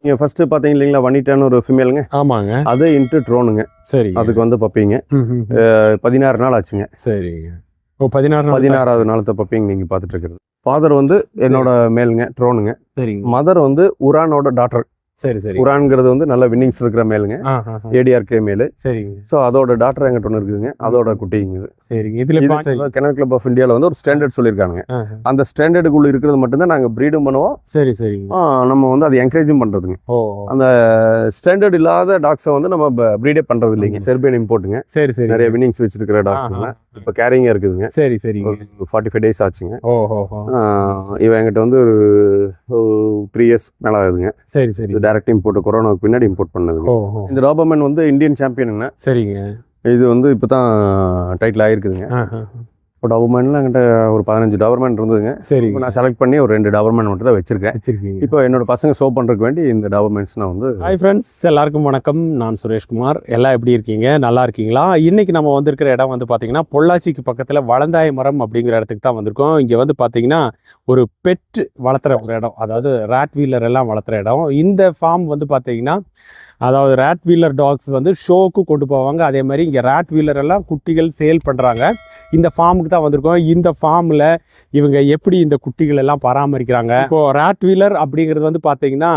நீங்க ஃபர்ஸ்ட் பாத்தீங்க இல்லைங்களா, வனிட்டான ஒரு ஃபீமேலுங்க. ஆமாங்க. அது இன்ட்டு ட்ரோனுங்க. சரி. அதுக்கு வந்து பப்பிங்க 16 நாள் ஆச்சுங்க. சரிங்க. ஓ 16வது நாளத்த பப்பிங்க நீங்க பார்த்துட்டு இருக்கிறது. ஃபாதர் வந்து என்னோட மேலுங்க, ட்ரோனுங்க. சரிங்க. மதர் வந்து உரானோட டாட்டர். சரி சரி. உரான்ங்கிறது வந்து நல்ல வின்னிங்ஸ் இருக்கிற மேலுங்க, ஏடிஆர்கே மேலு. சரிங்க. ஸோ அதோட டாக்டர் எங்கிட்ட ஒன்று இருக்குதுங்க, அதோட குட்டிங்க. சரிங்க. இதுல கெனல் கிளப் ஆஃப் இந்தியாவில் வந்து ஒரு ஸ்டாண்டர்ட் சொல்லியிருக்காங்க. அந்த ஸ்டாண்டர்டுக்குள்ள இருக்கிறது மட்டும்தான் நாங்கள் ப்ரீடும் பண்ணுவோம். சரி சரி. நம்ம வந்து அதை என்கரேஜும் பண்ணுறதுங்க. அந்த ஸ்டாண்டர்ட் இல்லாத டாக்ஸை வந்து நம்ம ப்ரீடே பண்ணுறது இல்லைங்க. செர்பியன் இம்போர்ட்டுங்க. சரி சரி. நிறைய வின்னிங்ஸ் வச்சிருக்கிற டாக்ஸ் இப்போ கேரிங்காக இருக்குதுங்க. சரி சரி. 45 days ஆச்சுங்க. ஓஹோ. இவன் என்கிட்ட வந்து ஒரு 3 years மேலே ஆகுதுங்க. சரி சரி. டைரக்ட் இம்போர்ட், கொரோனாவுக்கு பின்னாடி இம்போர்ட் பண்ணதுங்க. இந்த டாபர்மேன் வந்து இந்தியன் சாம்பியனுங்க. சரிங்க. இது வந்து இப்போ தான் டைட்டில் ஆகிருக்குதுங்க. இப்போ டாபர்மேனில் என்கிட்ட ஒரு 15 டாபர்மேன் இருந்ததுங்க. சரி. இப்போ நான் செலக்ட் பண்ணி ஒரு 2 டாபர்மேன் மட்டும் தான் வச்சிருக்கேன். இப்போ என்னோட பசங்க ஷோ பண்ணுறதுக்கு வேண்டி இந்த டாபர்மேன்ஸ் நான் வந்து. ஹாய் ஃப்ரெண்ட்ஸ், எல்லாருக்கும் வணக்கம். நான் சுரேஷ்குமார். எல்லாம் எப்படி இருக்கீங்க? நல்லா இருக்கீங்களா? இன்னைக்கு நம்ம வந்திருக்கிற இடம் வந்து பார்த்தீங்கன்னா பொள்ளாச்சிக்கு பக்கத்தில் வளந்தாய மரம் அப்படிங்கிற இடத்துக்கு தான் வந்திருக்கோம். இங்கே வந்து பார்த்தீங்கன்னா ஒரு பெட் வளர்த்துற ஒரு இடம், அதாவது ராட் வீலர் எல்லாம் வளர்த்துற இடம். இந்த ஃபார்ம் வந்து பார்த்தீங்கன்னா அதாவது ராட் வீலர் டாக்ஸ் வந்து ஷோக்கு கொண்டு போவாங்க. அதே மாதிரி இங்கே ராட் வீலர் எல்லாம் குட்டிகள் சேல் பண்ணுறாங்க. இந்த ஃபார்முக்கு தான் வந்திருக்கோம். இந்த ஃபார்மில் இவங்க எப்படி இந்த குட்டிகள் எல்லாம் பராமரிக்கிறாங்க. இப்போது ராட் வீலர் அப்படிங்கிறது வந்து பார்த்தீங்கன்னா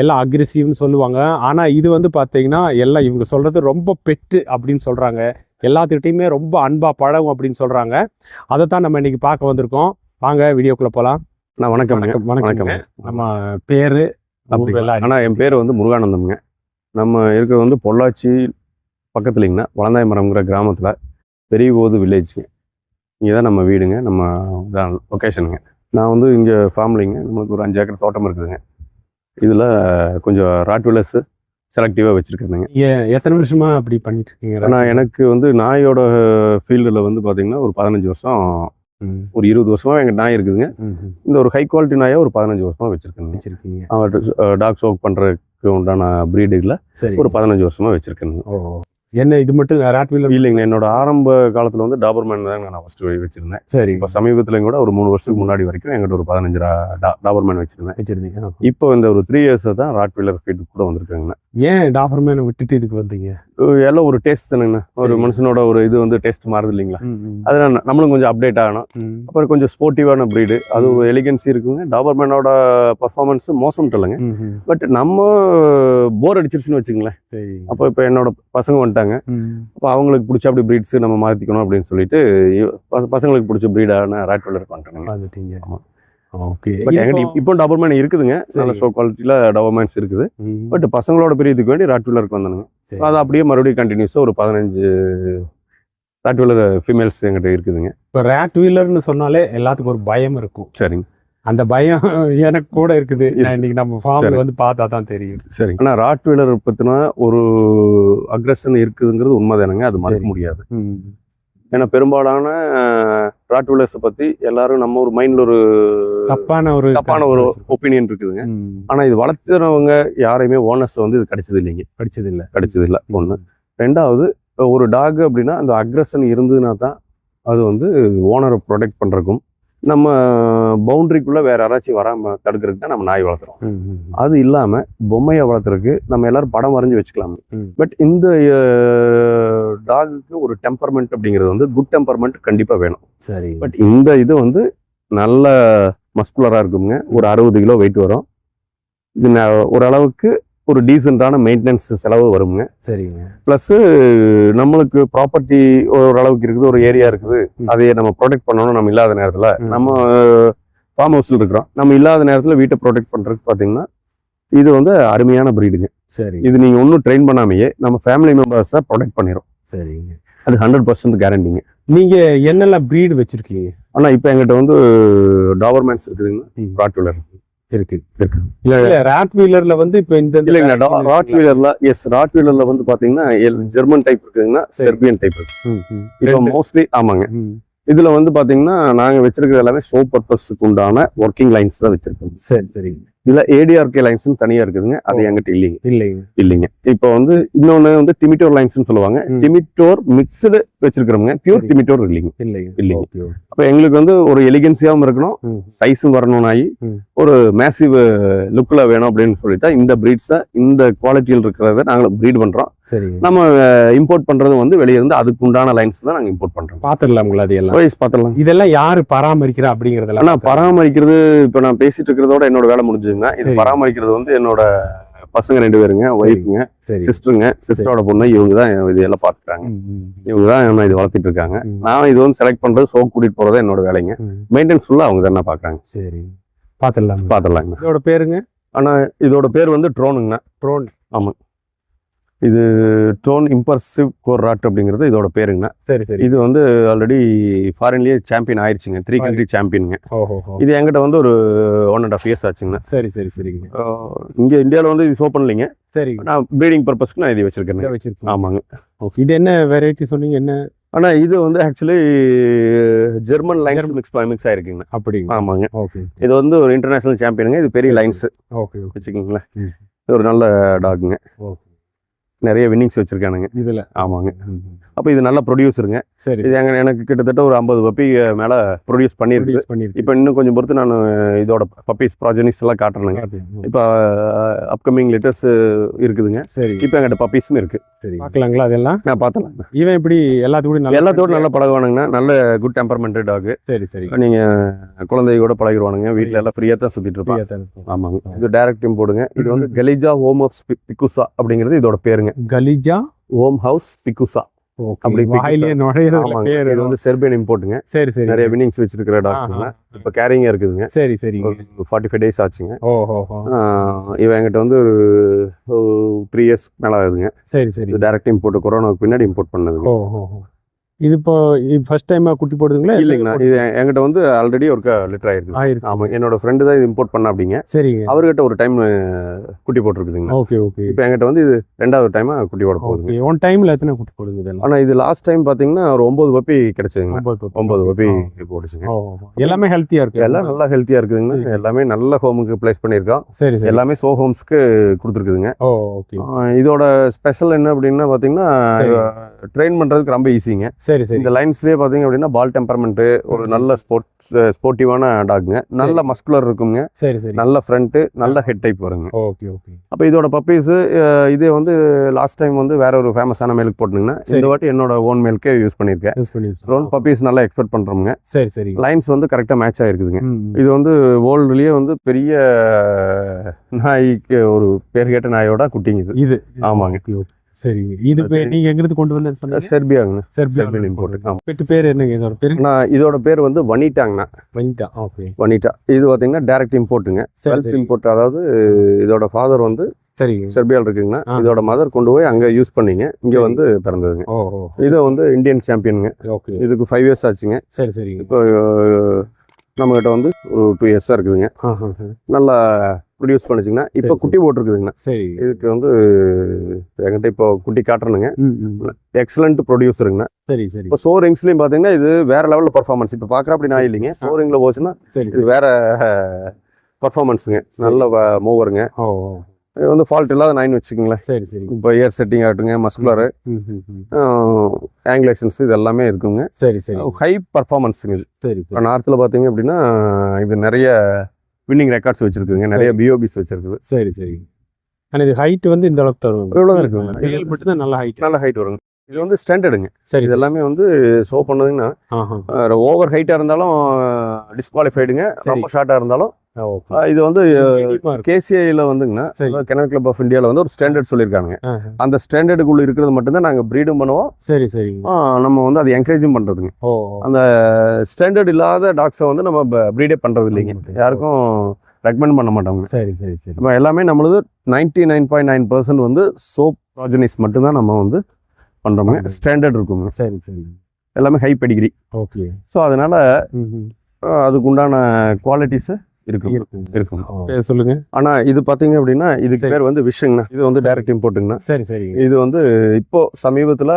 எல்லாம் அக்ரெசிவ்னு சொல்லுவாங்க. ஆனால் இது வந்து பார்த்தீங்கன்னா எல்லாம் இவங்க சொல்கிறது ரொம்ப பெட்டு அப்படின்னு சொல்கிறாங்க. எல்லாத்துக்கிட்டையுமே ரொம்ப அன்பாக பழகும் அப்படின்னு சொல்கிறாங்க. அதை தான் நம்ம இன்றைக்கி பார்க்க வந்திருக்கோம். வாங்க வீடியோக்குள்ளே போகலாம். வணக்கம். வணக்கம். நம்ம பேர் எல்லாம். ஆனால் என் பேர் வந்து முருகானந்தம்ங்க. நம்ம இருக்கிறது வந்து பொள்ளாச்சி பக்கத்துலிங்கன்னா வளந்தாய மரம்ங்கிற கிராமத்தில் பெரிய போது வில்லேஜுங்க. இங்கே தான் நம்ம வீடுங்க, நம்ம லொக்கேஷனுங்க. நான் வந்து இங்கே ஃபேமிலிங்க, நம்மளுக்கு ஒரு 5 ஏக்கர் தோட்டம் இருக்குதுங்க. இதில் கொஞ்சம் ராட் வீலர்ஸு செலக்டிவாக வச்சுருக்குதுங்க. எத்தனை வருஷமாக அப்படி பண்ணிட்டு இருக்கீங்க? ஆனால் எனக்கு வந்து நாயோட ஃபீல்டில் வந்து பார்த்திங்கன்னா ஒரு 15 வருஷம், ஒரு 20 வருஷமாக எங்கள் நாய் இருக்குதுங்க. இந்த ஒரு ஹை குவாலிட்டி நாயை ஒரு 15 வருஷமாக வச்சுருக்கேங்க. டாக்ஸ் ஒர்க் பண்ணுறதுக்கு உண்டான ப்ரீடுகளை ஒரு 15 வருஷமாக வச்சுருக்கேங்க. என்ன இது மட்டும் ராட் வீலர் இல்லைங்க, என்னோட ஆரம்ப காலத்தில் வந்து டாபர்மேன் தான் நான் ஃபஸ்ட்டு வச்சுருந்தேன். சரி. இப்போ சமீபத்துலையும் கூட ஒரு 3 வருஷத்துக்கு முன்னாடி வரைக்கும் எங்கிட்ட ஒரு 15 டாபர்மேன் வச்சுருந்தீங்க. இப்போ இந்த ஒரு 3 years தான் ராட் வீலர் ஃபீல்டு கூட வந்திருக்காங்கண்ணா. ஏன் டாபர்மேனை விட்டுட்டு இதுக்கு வந்தீங்க? எல்லாம் ஒரு டேஸ்ட் தானுங்கண்ணா. ஒரு மனுஷனோட ஒரு இது வந்து டேஸ்ட் மாறுது இல்லைங்களா, அதனால நம்மளும் கொஞ்சம் அப்டேட் ஆகணும். அப்புறம் கொஞ்சம் ஸ்போர்ட்டிவான ப்ரீடு, அது ஒரு எலிகன்சி இருக்குங்க. டாபர்மேனோட பர்ஃபார்மன்ஸ் மோசம் இல்லைங்க, பட் நம்ம போர் அடிச்சிருச்சுன்னு வச்சுங்களேன். சரி. அப்போ இப்போ என்னோட பசங்க வந்துட்டாங்க. அப்போ அவங்களுக்கு பிடிச்ச அப்படி ப்ரீட்ஸ் நம்ம மாற்றிக்கணும் அப்படின்னு சொல்லிட்டு பசங்களுக்கு பிடிச்ச ப்ரீடான ராட் வீலர் பண்ணுறேங்க. ஓகே. பட் என்கிட்ட இப்போ டாபர்மேன் இருக்குதுங்க, நல்ல ஷோ குவாலிட்டியில் டாபர்மேன்ஸ் இருக்குது. பட் பசங்களோட பெரியதுக்கு வேண்டி ராட் வீலருக்கு வந்தானுங்க. அது அப்படியே மறுபடியும் கண்டினியூஸாக ஒரு 15 ராட் வீலர் ஃபீமேல்ஸ் என்கிட்ட இருக்குதுங்க. இப்போ ராட் வீலர்னு சொன்னாலே எல்லாத்துக்கும் ஒரு பயம் இருக்கும். சரிங்க. அந்த பயம் எனக்கு கூட இருக்குது. இன்னைக்கு நம்ம ஃபார்மில் வந்து பார்த்தா தான் தெரியும். சரி. ஆனால் ராட் வீலர் பற்றினா ஒரு அக்ரெஷன் இருக்குதுங்கிறது உண்மைதானுங்க, அது மறக்க முடியாது. ஏன்னா பெரும்பாலான ராட் வீலர்ஸை பற்றி எல்லாரும் நம்ம ஒரு மைண்டில் ஒரு தப்பான ஒரு ஒப்பீனியன் இருக்குதுங்க. ஆனால் இது வளர்த்துறவங்க யாரையுமே ஓனர்ஸ் வந்து இது கிடைச்சது இல்லை. ஒன்று. ரெண்டாவது, ஒரு டாக் அப்படின்னா அந்த அக்ரெஷன் இருந்ததுன்னா தான் அது வந்து ஓனரை ப்ரொடெக்ட் பண்ணுறக்கும், நம்ம பவுண்டரிக்குள்ளே வேற யாராச்சும் வராமல் தடுக்கிறதுக்கு தான் நம்ம நாய் வளர்த்துறோம். அது இல்லாமல் பொம்மையை வளர்த்துறதுக்கு நம்ம எல்லாரும் படம் வரைஞ்சி வச்சுக்கலாம். பட் இந்த டாகுக்கு ஒரு டெம்பர்மெண்ட் அப்படிங்கிறது வந்து குட் டெம்பர்மெண்ட் கண்டிப்பாக வேணும். சரி. பட் இந்த இது வந்து நல்ல மஸ்குலராக இருக்குங்க. ஒரு 60 கிலோ வெயிட் வரும். இது ஓரளவுக்கு ஒரு டீசெண்டான மெயின்டெனன்ஸ் செலவு வருங்க. சரிங்க. ப்ளஸ் நம்மளுக்கு ப்ராப்பர்ட்டி ஓரளவுக்கு இருக்குது, ஒரு ஏரியா இருக்குது, அதையே நம்ம ப்ரொடெக்ட் பண்ணணும். நம்ம இல்லாத நேரத்தில் நம்ம ஃபார்ம் ஹவுஸில் இருக்கிறோம், நம்ம இல்லாத நேரத்தில் வீட்டை ப்ரொடெக்ட் பண்ணுறதுக்கு பார்த்தீங்கன்னா இது வந்து அருமையான ப்ரீடுங்க. சரி. இது நீங்கள் ஒன்றும் ட்ரெயின் பண்ணாமையே நம்ம ஃபேமிலி மெம்பர்ஸை ப்ரொடெக்ட் பண்ணிடும். சரிங்க. அது 100% கேரண்டிங்க. நீங்கள் என்னெல்லாம் ப்ரீடு வச்சுருக்கீங்க? ஆனால் இப்போ எங்கிட்ட வந்து டாபர்மேன்ஸ் இருக்குதுங்க, ராட் வீலர் இருக்கு. ராட் வீலர்ல வந்து இப்போ இந்த இல்லைங்க, ராட் வீலர்ல ராட் வீலர்ல வந்து பாத்தீங்கன்னா ஜெர்மன் டைப் இருக்குங்கன்னா செர்பியன் டைப் இருக்கு. இப்போ மோஸ்ட்லி ஆமாங்க. இதுல வந்து பாத்தீங்கன்னா நாங்க வச்சிருக்கிறது எல்லாமே ஷோ பர்பஸ்க்கு உண்டான ஒர்க்கிங் லைன்ஸ் தான் வச்சிருக்கோம். சரி சரி. இதுல ஏடிஆர்கே லைன்ஸ் தனியா இருக்குதுங்க, அது என்கிட்ட இல்லைங்க. இப்போ வந்து இன்னொன்னு வந்து டிமிட்டோர் லைன்ஸ் சொல்லுவாங்க. டிமிட்டோர் மிக்ஸ்டு வச்சிருக்கிறோங்க, பியூர் டிமிட்டோர் இல்லைங்க. அப்ப எங்களுக்கு வந்து ஒரு எலிகன்சியாவும் இருக்கணும், சைஸும் வரணும், ஆகி ஒரு மேசிவ் லுக்ல வேணும் அப்படின்னு சொல்லிட்டா இந்த பிரீட்ஸை இந்த குவாலிட்டியில் இருக்கிறத நாங்க பிரீட் பண்றோம். நம்ம இம்போர்ட் பண்றது வந்து வெளியே இருந்து அதுக்கு உண்டான லைன்ஸ் தான் நாங்க இம்போர்ட் பண்றோம். பாத்துடலாம்ங்களா? அது எல்லாம் பாத்துடலாம். இதெல்லாம் யாரு பராமரிக்கிறா அப்படிங்கறதுல? ஆனா பராமரிக்கிறது இப்ப நான் பேசிட்டு இருக்கிறதோட என்னோட வேலை முடிஞ்சுதுங்க. இது பராமரிக்கிறது வந்து என்னோட பசங்க 2 பேருங்க, ஒய்ஃபுங்க, சிஸ்டருங்க, சிஸ்டரோட பொண்ணு, இவங்க தான் இது எல்லாம் பாத்துக்கிறாங்க. இவங்க தான் இது வளர்த்திட்டு இருக்காங்க. நான் இது வந்து செலக்ட் பண்றது, சோப் கூட்டிட்டு போறதா என்னோட வேலைங்க. மெயின்டெனன்ஸ் ஃபுல்லா அவங்க தானே பாக்குறாங்க. சரி, பாத்துடலாங்க. இதோட பேருங்க? ஆனா இதோட பேர் வந்து ட்ரோனுங்கண்ணா. ட்ரோன், ஆமா. இது ட்ரோன் இம்பர்சிவ் கோர் ராட் அப்படிங்கிறது இதோட பேருங்கண்ணா. சரி. இது வந்து ஆல்ரெடி ஃபாரின்லயே சாம்பியன் ஆயிடுச்சுங்க, 3 கண்ட்ரி சாம்பியனுங்க. இது என்கிட்ட வந்து ஒரு 1.5 years ஆச்சுங்கண்ணா. சரிங்க. இங்க இந்தியாவில் வந்து இது ஷோ பண்ணலைங்க. சரி, நான் ப்ரீடிங் பர்பஸ்க்கு நான் இது வச்சிருக்கேன். ஆமாங்க. ஓகே. இது என்ன வெரைட்டி சொன்னீங்க? என்ன? ஆனா இது வந்து ஆக்சுவலி ஜெர்மன் லைன்ஸ் மிக்ஸ் ஆயிருக்குங்க. அப்படிங்க? ஆமாங்க. ஓகே. இது வந்து ஒரு இன்டர்நேஷனல் சாம்பியனுங்க. இது பெரிய லைன்ஸ். ஓகே, வச்சுக்கோங்களேன். இது ஒரு நல்ல டாக்குங்க. நிறைய வின்னிங்ஸ் வச்சிருக்கானுங்க இதுல. ஆமாங்க. அப்போ இது நல்ல ப்ரொடியூசருங்க. சரி. இது எனக்கு கிட்டத்தட்ட ஒரு 50 பப்பி மேல ப்ரொடியூஸ் பண்ணியிருக்கு. இப்போ இன்னும் கொஞ்சம் பொறுத்து நான் இதோட பப்பீஸ் ப்ராஜனிஸ் எல்லாம் காட்டுறேனுங்க. இப்போ அப்கமிங் லெட்டர்ஸ் இருக்குதுங்க. சரி. இப்போ எங்கிட்ட பப்பீஸும் இருக்கு. சரி, பார்க்கலாங்களா? அதெல்லாம் நான் பார்த்தலாம். இவன் இப்படி எல்லாத்தோட நல்லா பழகுவானுங்கண்ணா. நல்ல குட் டெம்பர்மெண்டட் டாக். சரி. நீங்க குழந்தையோட பழகிடுவானுங்க. வீட்டில் எல்லாம் ஃப்ரீயாக தான் சுத்திட்டு இருப்பாங்க. ஆமாங்க. இது டைரக்ட் இம்போர்ட்டுங்க. இது வந்து கலிஜா ஹோம் ஆஃப் பிகுசா அப்படிங்கிறது இதோட பேருங்க. கலிஜா ஹோம் ஹவுஸ் பிகுசா. இது வந்து செர்பியன் இம்போர்ட்டுங்க. சரி. நிறைய வின்னிங்ஸ் வச்சிருக்கிற டாக்ஸ்ங்க. இப்ப கேரிங்கா இருக்குதுங்க. சரி. 45 days ஆச்சுங்க. இவன் என்கிட்ட வந்து ஒரு 3 years மேல ஆகுதுங்க. சரி. டைரக்ட் இம்போர்ட், கொரோனாவுக்கு பின்னாடி இம்போர்ட் பண்ணதுங்க. இது இப்போ ஃபர்ஸ்ட் டைமா குட்டி போடுதுங்களா? இல்லைங்கண்ணா, இது என்கிட்ட வந்து ஆல்ரெடி ஒரு லிட்டர் ஆயிருக்கு. ஆமா, என்னோட ஃப்ரெண்டு தான் இது இம்போர்ட் பண்ண அப்படிங்க. சரிங்க. அவர்கிட்ட ஒரு டைம் குட்டி போட்டுருக்குதுங்க. ஓகே. இப்போ என்கிட்ட வந்து இது 2வது டைமா குட்டி போட போகுது. ஒன் டைம்ல எத்தனை குட்டி போடுது? ஆனா இது லாஸ்ட் டைம் பாத்தீங்கன்னா ஒரு 9 பப்பி கிடைச்சதுங்க. 9 பப்பி போட்டுச்சுங்க. எல்லாமே ஹெல்த்தியா இருக்கு. எல்லாம் நல்லா ஹெல்த்தியா இருக்குதுங்க. எல்லாமே நல்ல ஹோமுக்கு பிளேஸ் பண்ணியிருக்கோம். சரி. எல்லாமே சோ ஹோம்ஸ்க்கு கொடுத்துருக்குதுங்க. இதோட ஸ்பெஷல் என்ன அப்படின்னா பாத்தீங்கன்னா ட்ரெயின் பண்றதுக்கு ரொம்ப ஈஸிங்க. சரி. இந்த லைன்ஸ்லயே பாத்தீங்க அப்படின்னா பால் டெம்பர்மெண்ட், ஒரு நல்ல ஸ்போர்ட்டிவான டாக்ங்க. நல்ல மஸ்குலர் இருக்குங்க. சரி. நல்ல ஃப்ரண்ட், நல்ல ஹெட் டைப் வருங்க. ஓகே. அப்ப இதோட பப்பீஸ் இதே வந்து லாஸ்ட் டைம் வந்து வேற ஒரு ஃபேமஸான மேலுக்கு போட்டுங்கன்னா இந்த வாட்டி என்னோட ஓன் மேலுக்கே யூஸ் பண்ணிருக்கேன். பப்பீஸ் நல்லா எக்ஸ்பெக்ட் பண்றோங்க. சரி. லைன்ஸ் வந்து கரெக்டா மேட்ச் ஆயிருக்குதுங்க. இது வந்து வேர்ல்டுலயே வந்து பெரிய நாய்க்கு ஒரு பேர் கேட்ட நாயோட குட்டிங்க இது. ஆமாங்க. சரி. இது நீங்க எங்க இருந்து கொண்டு வந்தேன்னு சொன்னீங்க? செர்பியாங்க. Serbian import. பெட் பேர் என்னங்க இதோட பேர்? இதோட பேர் வந்து வனிட்டாங்கண்ணா. வனிட்டா. இது பாத்தீங்கன்னா டைரக்ட் இம்போர்ட்டுங்க. Self import. அதாவது இதோட ஃபாதர் வந்து செர்பியால இருக்குங்கண்ணா. இதோட மதர் கொண்டு போய் அங்க யூஸ் பண்ணீங்க, இங்க வந்து பிறந்ததுங்க. இது வந்து இந்தியன் சாம்பியனுங்க. இதுக்கு 5 years ஆச்சுங்க. சரி. இப்போ நம்ம கிட்ட வந்து ஒரு 2 years இருக்குதுங்க. நல்லா ப்ரொடியூஸ் பண்ணிச்சிங்கன்னா இப்போ குட்டி போட்டுருக்குதுங்கண்ணா. சரி. இதுக்கு வந்து என்கிட்ட இப்போ குட்டி காட்டுறனுங்க. எக்ஸலண்ட் ப்ரொடியூசருங்கண்ணா. சரி. இப்போ சோரிங்ஸ்லையும் பார்த்தீங்கன்னா இது வேற லெவலில் பர்ஃபார்மன்ஸ். இப்போ பார்க்குற அப்படி நான் இல்லைங்க, சோரிங்கில் போச்சுன்னா இது வேற பர்ஃபார்மன்ஸுங்க. நல்ல மூவருங்க. இது வந்து ஃபால்ட் இல்லாத 9 வச்சுக்கோங்களேன். சரி. இப்போ இயர் செட்டிங் ஆகட்டுங்க, மஸ்குலரு, ஆங்குலேஷன்ஸ் இது எல்லாமே இருக்குங்க. சரி. ஹை பர்ஃபார்மன்ஸுங்க இது. சரி. நார்த்தில் பார்த்தீங்க அப்படின்னா இது நிறைய வின்னிங் ரெக்கார்ட்ஸ் வச்சிருக்குங்க, நிறைய பிஓபிஸ் வச்சிருக்குது. சரி. ஆனால் இது ஹைட் வந்து இந்த அளவுக்கு தரும். இவ்வளோ தான் இருக்குங்க. மேல் மட்டும் தான் நல்ல ஹைட் வருங்க. இது வந்து ஸ்டாண்டர்டுங்க. சரி. இது எல்லாமே வந்து ஷோ பண்ணதுங்கன்னா ஓவர் ஹைட்டாக இருந்தாலும் டிஸ்குவாலிஃபைடுங்க, ரொம்ப ஷார்ட்டாக இருந்தாலும். இது வந்து கேசிஐல வந்துங்கன்னா கெனல் கிளப் ஆஃப் இந்தியாவில் வந்து ஒரு ஸ்டாண்டர்ட் சொல்லியிருக்காங்க. அந்த ஸ்டாண்டர்டுக்குள்ள இருக்கிறது மட்டும்தான் நாங்கள் ப்ரீடும் பண்ணுவோம். சரி. நம்ம வந்து அதை என்கரேஜும் பண்ணுறதுங்க. அந்த ஸ்டாண்டர்ட் இல்லாத டாக்ஸை வந்து நம்ம ப்ரீடே பண்ணுறது இல்லைங்க, யாருக்கும் ரெக்கமெண்ட் பண்ண மாட்டோங்க. சரி. நம்ம எல்லாமே நம்மளது 99.9% வந்து சோப் ப்ராஜனிஸ் மட்டும்தான் நம்ம வந்து பண்ணுறோங்க. ஸ்டாண்டர்ட் இருக்குங்க. சரி. எல்லாமே ஹை பெடிகிரி. ஓகே. ஸோ அதனால அதுக்கு உண்டான குவாலிட்டிஸை இருக்கும். சொல்லுங்க. ஆனா இது பாத்தீங்க அப்படின்னா இதுக்கு பேர் வந்து விஷுங்கண்ணா. இது வந்து டைரக்ட் இம்போர்ட்டுங்கண்ணா. சரி சரி. இது வந்து இப்போ சமீபத்துல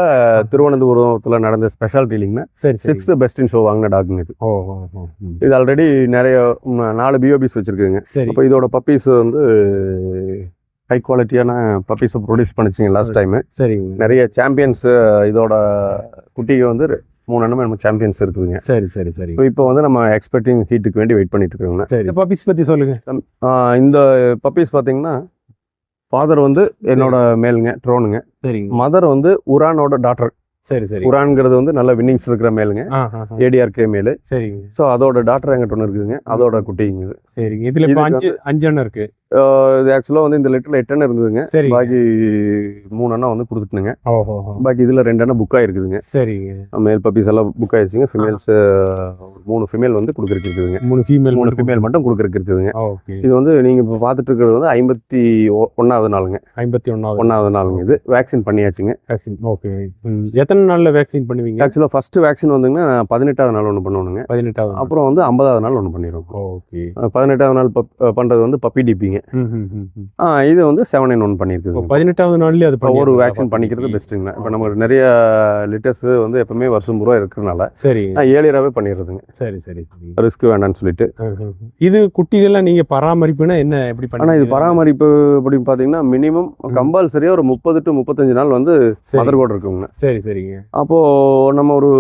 திருவனந்தபுரத்துல நடந்த ஸ்பெஷல் டீலிங்னா 6th பெஸ்ட் இன் ஷோ வாங்கின டாக்குங்க இது. இது ஆல்ரெடி நிறைய 4 பிஓபிஸ் வச்சிருக்குங்க. அப்போ இதோட பப்பீஸ் வந்து ஹை குவாலிட்டியான பப்பீஸை ப்ரொடியூஸ் பண்ணிச்சிங்க லாஸ்ட் டைம். சரி. நிறைய சாம்பியன்ஸ் இதோட குட்டிக்கு வந்து 3 அண்ணமே நம்ம சாம்பியன்ஸ் இருக்குதுங்க. சரி சரி சரி. இப்போ வந்து நம்ம எக்ஸ்பெக்டிங் ஹீட்டுக்கு வேண்டி வெயிட் பண்ணிட்டு இருக்கோங்க. சரி, பப்பீஸ் பற்றி சொல்லுங்க. இந்த பப்பீஸ் பார்த்தீங்கன்னா ஃபாதர் வந்து என்னோட மேலுங்க ட்ரோனுங்க. சரிங்க. மதர் வந்து உரானோட டாட்டர். சரி சரி. உரான்ங்கிறது வந்து நல்ல வின்னிங்ஸ் இருக்கிற மேலுங்க. ADRK மேலு. சரிங்க. ஸோ அதோட டாட்டர் எங்கிட்ட ஒன்று இருக்குதுங்க. அதோட குட்டிங்க இது. சரிங்க. இதில் இப்போ 5 அண்ணன் இருக்கு. இது ஆக்சுவலாக வந்து இந்த லிட்டரில் 8 அண்ணன் இருந்ததுங்க. சரி. பாக்கி 3 அண்ணா வந்து கொடுத்துட்டுங்க. ஓஹோ. பாக்கி இதில் 2 அண்ணா புக் ஆயிருக்குதுங்க. சரிங்க. மேல் பப்பீஸ் எல்லாம் புக் ஆயிடுச்சுங்க. ஃபீமேல்ஸ் 3 ஃபீமேல் வந்து கொடுக்குறதுக்கு இருக்குதுங்க. 3 ஃபீமேல் மட்டும் கொடுக்குறதுக்கு இருக்குதுங்க. ஓகே. இது வந்து நீங்கள் இப்போ பார்த்துட்டு இருக்கிறது வந்து 51வது நாளுங்க. 51வது நாளுங்க. இது வேக்சின் பண்ணியாச்சுங்க. வேக்சின். ஓகே. எத்தனை நாளில் வேக்சின் பண்ணுவீங்க? ஆக்சுவலாக ஃபர்ஸ்ட் வேக்சின் வந்துங்கன்னா 18வது நாள் ஒன்று பண்ணுவோங்க. 18வது. அப்புறம் வந்து 50வது நாள் ஒன்று பண்ணிடுவோம். ஓகே. 18வது நாள் பண்ணுறது வந்து பப்பி டிப்பிங்க. இது வந்து 7-in-1 பண்ணியிருக்குது. 18வது நாள்லேயே அது ஒரு வேக்சின் பண்ணிக்கிறது பெஸ்ட்டுங்க. இப்போ நமக்கு நிறைய லிட்டர்ஸ் வந்து எப்பவுமே வருஷம் பூரா இருக்கிறனால சரி ஏழியராகவே பண்ணிடுறதுங்க. சரி சரி சரி. ரிஸ்க் வேண்டாம்னு சொல்லிட்டு. இது குட்டிகள்லாம் நீங்கள் பராமரிப்புனா என்ன எப்படி பண்ண? ஆனால் இது பராமரிப்பு அப்படின்னு பார்த்தீங்கன்னா மினிமம் கம்பல்சரியாக ஒரு 30 to 35 நாள் வந்து மதர் கோட் இருக்குங்க. சரி சரிங்க. அப்போது நம்ம ஒரு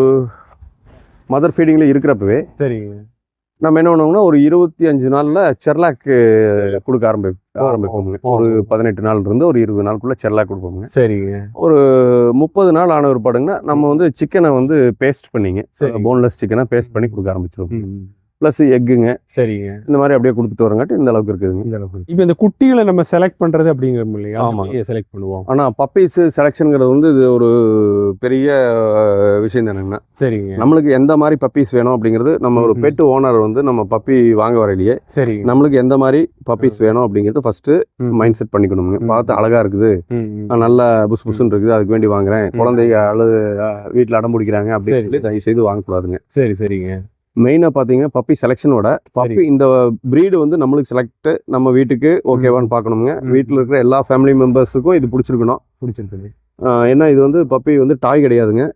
மதர் ஃபீடிங்கில் இருக்கிறப்பவே சரிங்க நம்ம என்ன பண்ணுவோம்னா ஒரு 25 நாளில் செர்லாக் கொடுக்க ஆரம்பிப்போங்க. ஒரு 18 நாள் இருந்து ஒரு 20 நாளுக்குள்ள செர்லாக் கொடுப்போங்க. சரிங்க. ஒரு 30 நாள் ஆன ஒரு பாடுங்கன்னா நம்ம வந்து சிக்கனை வந்து பேஸ்ட் பண்ணிங்க. போன்லெஸ் சிக்கனை பேஸ்ட் பண்ணி கொடுக்க ஆரம்பிச்சிருவோம். ப்ளஸ் எக்குங்க. சரிங்க. இந்த மாதிரி அப்படியே கொடுத்துட்டு வரங்காட்டி இந்த அளவுக்கு இருக்குதுங்க. இந்த அளவுக்கு. இப்போ இந்த குட்டிகளை நம்ம செலக்ட் பண்ணுறது அப்படிங்கிறோம் இல்லையா? ஆமாம், செலக்ட் பண்ணுவோம். ஆனால் பப்பீஸ் செலெக்ஷனுங்கிறது வந்து இது ஒரு பெரிய விஷயம் தானுங்கண்ணா. சரிங்க. நம்மளுக்கு எந்த மாதிரி பப்பீஸ் வேணும் அப்படிங்கிறது நம்ம ஒரு பெட் ஓனர் வந்து நம்ம பப்பி வாங்க வரையிலேயே சரி நம்மளுக்கு எந்த மாதிரி பப்பீஸ் வேணும் அப்படிங்கிறது ஃபர்ஸ்ட் மைண்ட் செட் பண்ணிக்கணுங்க. பார்த்து அழகா இருக்குது, நல்லா புஸ் புஸ்ன்னு இருக்குது, அதுக்கு வேண்டி வாங்குறேன், குழந்தைங்க வீட்டில் அடம் பிடிக்கிறாங்க அப்படின்னு சொல்லி தயவு செய்து வாங்கக்கூடாதுங்க. சரி சரிங்க. மெயினாக பார்த்தீங்கன்னா பப்பி செலெக்ஷனோட பப்பி இந்த ப்ரீடு வந்து நம்மளுக்கு செலக்ட் நம்ம வீட்டுக்கு ஓகேவான்னு பார்க்கணுங்க. வீட்டில் இருக்கிற எல்லா ஃபேமிலி மெம்பர்ஸுக்கும் இது பிடிச்சிருக்குது. ஏன்னா இது வந்து பப்பி வந்து டாய் கிடையாதுங்க.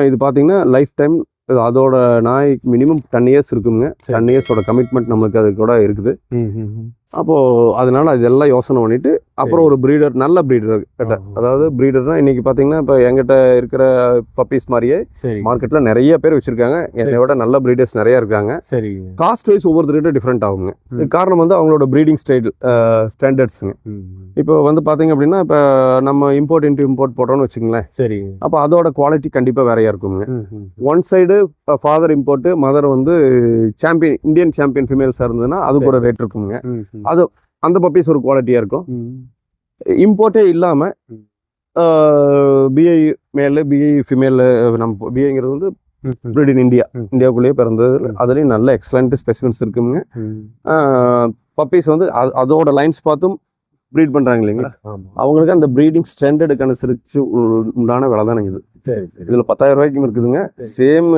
இது பார்த்தீங்கன்னா லைஃப் டைம் அதோட நாய் மினிமம் 10 years இருக்குங்க. 10 yearsோட கமிட்மெண்ட் நம்மளுக்கு அது கூட இருக்குது. அப்போது அதனால இதெல்லாம் யோசனை பண்ணிட்டு அப்புறம் ஒரு ப்ரீடர், நல்ல ப்ரீடர் கிட்ட, அதாவது ப்ரீடர்னா இன்னைக்கு பார்த்தீங்கன்னா இப்போ எங்கிட்ட இருக்கிற பப்பீஸ் மாதிரியே மார்க்கெட்டில் நிறைய பேர் வச்சிருக்காங்க. என்னை விட நல்ல ப்ரீடர்ஸ் நிறைய இருக்காங்க. சரி. காஸ்ட் வைஸ் ஒவ்வொருத்தருக்கிட்ட டிஃப்ரெண்ட் ஆகுங்க. இது காரணம் வந்து அவங்களோட ப்ரீடிங் ஸ்டாண்டர்ட்ஸுங்க. இப்போ வந்து பார்த்தீங்க அப்படின்னா இப்போ நம்ம இம்போர்ட் போட்டோம்னு வச்சுங்களேன். சரி. அப்போ அதோட குவாலிட்டி கண்டிப்பாக வேறையா இருக்குங்க. ஒன் சைடு இப்போ ஃபாதர் இம்போர்ட்டு, மதர் வந்து இந்தியன் சாம்பியன் ஃபீமேல்ஸாக இருந்ததுன்னா அதுக்கு ஒரு ரேட் இருக்குங்க. அது அந்த பப்பீஸ் ஒரு குவாலிட்டியா இருக்கும். இம்போர்ட்டே இல்லாம பிஐ மேல பிஐ ஃபீமேல், நம்ம பிஐங்கிறது வந்து பிரிட் இன் இந்தியாவுக்குள்ளேயே பிறந்தது. அதுலேயும் நல்ல எக்ஸலண்ட் ஸ்பெசிமென்ஸ் இருக்குங்க. பப்பீஸ் வந்து அதோட லைன்ஸ் பார்த்தும் ப்ரீட் பண்றாங்க இல்லைங்களா, அவங்களுக்கு அந்த ப்ரீடிங் ஸ்டாண்டர்டுக்கு அனுசரிச்சு உண்டான விலை தானங்க இது. சரி. இதுல 10,000 ரூபாய்க்கும் இருக்குதுங்க. சேம்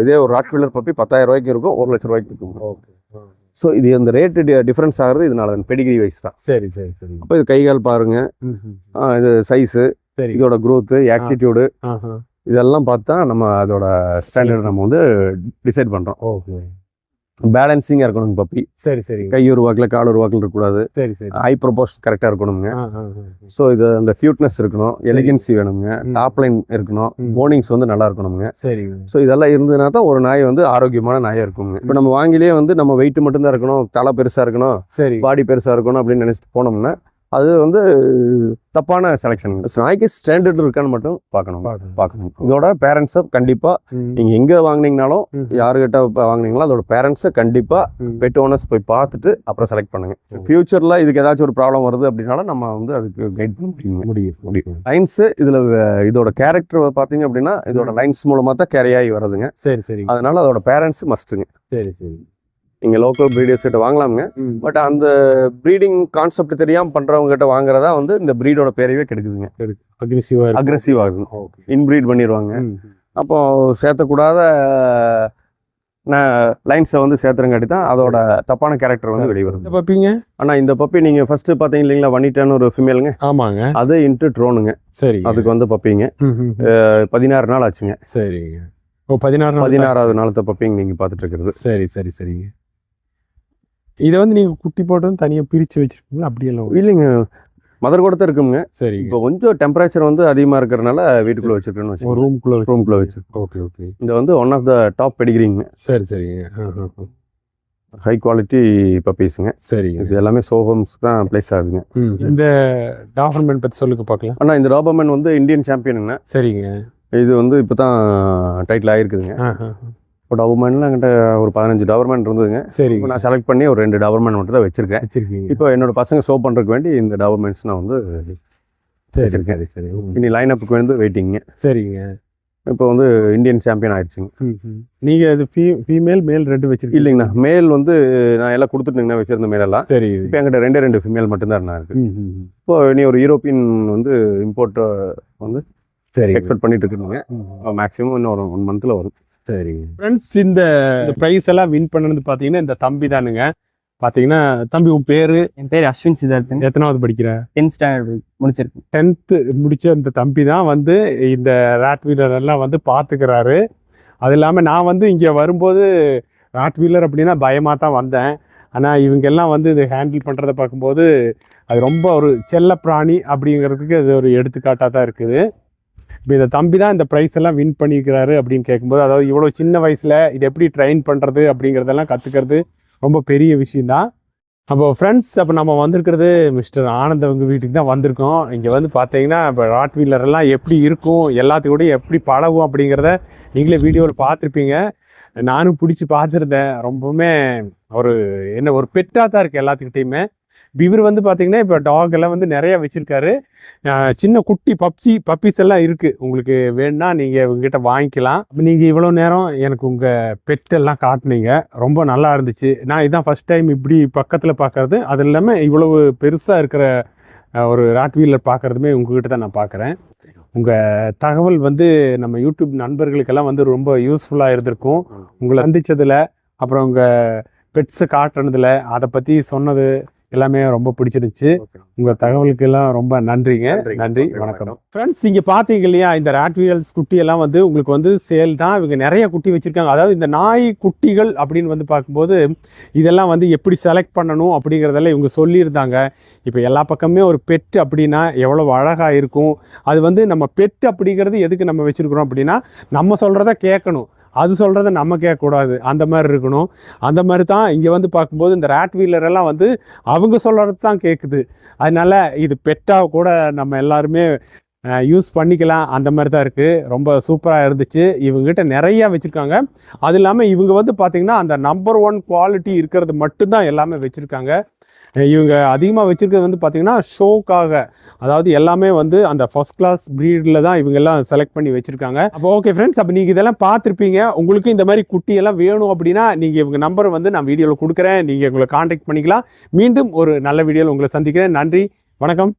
இதே ஒரு ராட்வீலர் பப்பி 10,000 ரூபாய்க்கும் இருக்கும், 1 லட்சம் ரூபாய்க்கு இருக்குங்க. ஸோ இது அந்த ரேட்டு டிஃப்ரென்ஸ் ஆகிறது இதனால தான், பெடிகிரி வைஸ் தான். சரி சரி சரி. அப்போ இது கைகால் பாருங்க, இது சைஸு, இதோட க்ரோத்து, ஆக்டிடியூடு, இதெல்லாம் பார்த்தா நம்ம அதோட ஸ்டாண்டர்ட் நம்ம வந்து டிசைட் பண்ணுறோம். ஓகே. பேலன்சிங்காக இருக்கணுங்க பப்பி. சரி சரி. கை ஒரு வாக்கில் கால் ஒரு வாக்கில் இருக்கக்கூடாது. சரி சரி. ஹை ப்ரொபோர்ஷன் கரெக்டாக இருக்கணுங்க. ஸோ இது அந்த கியூட்னஸ் இருக்கணும், எலிகன்சி வேணுங்க, டாப் லைன் இருக்கணும், போனிங்ஸ் வந்து நல்லா இருக்கணுங்க. சரி. ஸோ இதெல்லாம் இருந்ததுனா தான் ஒரு நாய் வந்து ஆரோக்கியமான நாயாக இருக்குங்க. இப்போ நம்ம வாங்கிலே வந்து நம்ம வெயிட் மட்டும்தான் இருக்கணும், தலை பெருசாக இருக்கணும், சரி, பாடி பெருசாக இருக்கணும் அப்படின்னு நினச்சிட்டு போனோம்னா அது வந்து தப்பான செலெக்ஷன். நாய்க்கு ஸ்டாண்டர்ட் இருக்கான்னு மட்டும் பார்க்கணும். இதோட பேரண்ட்ஸை கண்டிப்பாக நீங்கள் எங்கே வாங்கினீங்கனாலும், யாருக்கிட்ட வாங்கினீங்களோ அதோட பேரண்ட்ஸை கண்டிப்பாக பெட் ஓனர்ஸ் போய் பார்த்துட்டு அப்புறம் செலக்ட் பண்ணுங்க. ஃபியூச்சரில் இதுக்கு ஏதாச்சும் ஒரு ப்ராப்ளம் வருது அப்படின்னாலும் நம்ம வந்து அதுக்கு கைட் பண்ண முடியும். லைன்ஸு இதில் இதோட கேரக்டர் பார்த்தீங்க அப்படின்னா இதோட லைன்ஸ் மூலமாக தான் கேரி ஆகி வருதுங்க. சரி சரி. அதனால அதோட பேரண்ட்ஸ் மஸ்ட்டுங்க. சரி சரி. நீங்கள் லோக்கல் ப்ரீடர்ஸ் கிட்ட வாங்கலாமுங்க. பட் அந்த ப்ரீடிங் கான்செப்ட் தெரியாமல் பண்ணுறவங்க கிட்ட வாங்குறதா வந்து இந்த ப்ரீடோட பேரையே கெடுக்குதுங்க. அக்ரெசிவ் ஆகும், இன்ப்ரீட் பண்ணிடுவாங்க. அப்போ சேர்த்தக்கூடாத லைன்ஸை வந்து சேர்த்துறங்காட்டி தான் அதோட தப்பான கேரக்டர் வந்து வெளியே வருது. பப்பிங்க ஆனால் இந்த பப்பி நீங்கள் ஃபர்ஸ்ட் பார்த்தீங்க இல்லைங்களா, வன்னிட்டான்னு ஒரு ஃபீமேலுங்க. ஆமாங்க. அது இன்ட்டு ட்ரோனுங்க. சரி, அதுக்கு வந்து பப்பிங்க 16 நாள் ஆச்சுங்க. சரிங்க. ஓ 16வது நாளത്തെ பப்பிங்க நீங்கள் பார்த்துட்டு இருக்கிறது. சரி சரி சரிங்க. இதை வந்து நீங்கள் குட்டி போட்டதும் தனியாக பிரித்து வச்சுருக்கீங்களா? அப்படியெல்லாம் இல்லைங்க, மதர் கூட தான் இருக்குங்க. சரி, இப்போ கொஞ்சம் டெம்பரேச்சர் வந்து அதிகமாக இருக்கிறனால வீட்டுக்குள்ளே வச்சுருக்கேன்னு ஒரு ரூம்குள்ளே வச்சு. Okay okay. இந்த வந்து ஒன் ஆஃப் த டாப் பெடிகிரிங்க. சரி சரிங்க. ஹை குவாலிட்டி பப்பீஸுங்க. சரி, இது எல்லாமே சோஹம்ஸ் தான் பிளேஸ் ஆகுதுங்க. இந்த டாபர்மேன் பற்றி சொல்லுங்க பார்க்கலாம். ஆனால் இந்த டாபர்மேன் வந்து இந்தியன் சாம்பியனுங்க. சரிங்க. இது வந்து இப்போ தான் டைட்டில் ஆகிருக்குதுங்க. இப்போ டாபர்மேன்லாம் என்கிட்ட ஒரு 15 டாபர்மேன் இருந்ததுங்க. சரி, இப்போ நான் செலக்ட் பண்ணி ஒரு 2 டாபர்மேன் மட்டும் தான் வச்சிருக்கேன். இப்போ என்னோட பசங்க ஷோ பண்ணுறதுக்கு வேண்டி இந்த டாபர்மேன்ஸ் நான் வந்து வச்சிருக்கேன். சரி, இனி லைன் அப்புக்கு வந்து வெயிட்டிங்க. சரிங்க. இப்போ வந்து இந்தியன் சாம்பியன் ஆயிடுச்சுங்க. நீங்கள் இது ஃபீமேல் மேல் 2 வச்சிருக்கீங்க? இல்லைங்கண்ணா, மேல் வந்து நான் எல்லாம் கொடுத்துட்டுங்கண்ணா வச்சிருந்த மேலெல்லாம். சரி. இப்போ என்கிட்ட 2 ஃபீமேல் மட்டும்தான் இருந்தா இருக்கு. இப்போ இனி ஒரு யூரோப்பியன் வந்து இம்போர்ட் வந்து எக்ஸ்பெக்ட் பண்ணிட்டு இருக்குதுங்க. மேக்ஸிமம் இன்னும் ஒரு 1 மந்த்தில் வரும். சரிங்க. ஃப்ரெண்ட்ஸ், இந்த ப்ரைஸ் எல்லாம் வின் பண்ணது பார்த்தீங்கன்னா இந்த தம்பி தானுங்க. பார்த்தீங்கன்னா தம்பி, உன் பேர்? என் பேர் அஸ்வின் சித்தார்த்தன். எத்தனாவது படிக்கிற? 10th ஸ்டாண்டர்ட் முடிச்சிருக்கேன். 10th முடிச்ச இந்த தம்பி தான் வந்து இந்த ராட் வீலர் எல்லாம் வந்து பார்த்துக்கிறாரு. அது இல்லாமல் நான் வந்து இங்கே வரும்போது ராட் வீலர் அப்படின்னா பயமாக தான் வந்தேன். ஆனால் இவங்க எல்லாம் வந்து இதை ஹேண்டில் பண்ணுறதை பார்க்கும்போது அது ரொம்ப ஒரு செல்ல பிராணி அப்படிங்கிறதுக்கு அது ஒரு எடுத்துக்காட்டாக தான் இருக்குது. இப்போ இந்த தம்பி தான் இந்த ப்ரைஸ் எல்லாம் வின் பண்ணியிருக்கிறாரு அப்படின்னு கேட்கும்போது, அதாவது இவ்வளோ சின்ன வயசில் இது எப்படி ட்ரெயின் பண்ணுறது அப்படிங்கிறதெல்லாம் கற்றுக்கிறது ரொம்ப பெரிய விஷயந்தான். அப்போ ஃப்ரெண்ட்ஸ், அப்போ நம்ம வந்திருக்கிறது மிஸ்டர் ஆனந்த் அவங்க வீட்டுக்கு தான் வந்திருக்கோம். இங்கே வந்து பார்த்தீங்கன்னா இப்போ ராட் வீலரெல்லாம் எப்படி இருக்கும், எல்லாத்துக்கூடயும் எப்படி பழகும் அப்படிங்கிறத நீங்களே வீடியோவில் பார்த்துருப்பீங்க. நானும் பிடிச்சி பார்த்துருந்தேன். ரொம்பவுமே ஒரு பெட்டாக தான் இருக்குது எல்லாத்துக்கிட்டையுமே. இவர் வந்து பார்த்தீங்கன்னா இப்போ டாக் எல்லாம் வந்து நிறையா வச்சுருக்காரு. சின்ன குட்டி பப்பீஸ் எல்லாம் இருக்குது. உங்களுக்கு வேணுன்னா நீங்கள் இவங்ககிட்ட வாங்கிக்கலாம். நீங்கள் இவ்வளோ நேரம் எனக்கு உங்கள் பெட்டெல்லாம் காட்டினீங்க, ரொம்ப நல்லா இருந்துச்சு. நான் இதான் ஃபஸ்ட் டைம் இப்படி பக்கத்தில் பார்க்குறது. அது இல்லாமல் இவ்வளவு பெருசாக இருக்கிற ஒரு ராட் வீலர் பார்க்குறதுமே உங்ககிட்ட தான் நான் பார்க்குறேன். உங்கள் தகவல் வந்து நம்ம யூடியூப் நண்பர்களுக்கெல்லாம் வந்து ரொம்ப யூஸ்ஃபுல்லாக இருந்திருக்கும். உங்களை சந்தித்ததில், அப்புறம் உங்கள் பெட்ஸை காட்டுனதில், அதை பற்றி சொன்னது எல்லாமே ரொம்ப பிடிச்சிருந்துச்சு. உங்கள் தகவலுக்கு எல்லாம் ரொம்ப நன்றிங்க. நன்றி, வணக்கம். ஃப்ரெண்ட்ஸ், இங்கே பார்த்தீங்க இல்லையா, இந்த ராட் வீலர்ஸ் குட்டி எல்லாம் வந்து உங்களுக்கு வந்து சேல் தான். இவங்க நிறைய குட்டி வச்சுருக்காங்க. அதாவது இந்த நாய் குட்டிகள் அப்படின்னு வந்து பார்க்கும்போது இதெல்லாம் வந்து எப்படி செலக்ட் பண்ணணும் அப்படிங்கிறதெல்லாம் இவங்க சொல்லியிருந்தாங்க. இப்போ எல்லா பக்கமே ஒரு பெட் அப்படின்னா எவ்வளோ அழகாக இருக்கும். அது வந்து நம்ம பெட் அப்படிங்கிறது எதுக்கு நம்ம வச்சுருக்குறோம் அப்படின்னா, நம்ம சொல்கிறத கேட்கணும், அது சொல்கிறத நம்ம கேட்கக்கூடாது, அந்த மாதிரி இருக்கணும். அந்த மாதிரி தான் இங்கே வந்து பார்க்கும்போது இந்த ராட் வீலரெல்லாம் வந்து அவங்க சொல்கிறது தான் கேட்குது. அதனால் இது பெட்டாக கூட நம்ம எல்லாருமே யூஸ் பண்ணிக்கலாம். அந்த மாதிரி தான் இருக்குது. ரொம்ப சூப்பராக இருந்துச்சு. இவங்ககிட்ட நிறையா வச்சுருக்காங்க. அது இல்லாமல் இவங்க வந்து பார்த்திங்கன்னா அந்த நம்பர் 1 குவாலிட்டி இருக்கிறது மட்டும்தான் எல்லாமே வச்சுருக்காங்க. இவங்க அதிகமாக வச்சுருக்கிறது வந்து பார்த்திங்கன்னா ஷோக்காக, அதாவது எல்லாமே வந்து அந்த ஃபர்ஸ்ட் கிளாஸ் ப்ரீடில் தான் இவங்க எல்லாம் செலக்ட் பண்ணி வச்சுருக்காங்க. அப்போ ஓகே ஃப்ரெண்ட்ஸ், அப்போ நீங்கள் இதெல்லாம் பார்த்துருப்பீங்க. உங்களுக்கு இந்த மாதிரி குட்டியெல்லாம் வேணும் அப்படின்னா நீங்கள் இவங்க நம்பரை வந்து நான் வீடியோவில் கொடுக்குறேன். நீங்கள் உங்களை காண்டாக்ட் பண்ணிக்கலாம். மீண்டும் ஒரு நல்ல வீடியோவில் உங்களை சந்திக்கிறேன். நன்றி, வணக்கம்.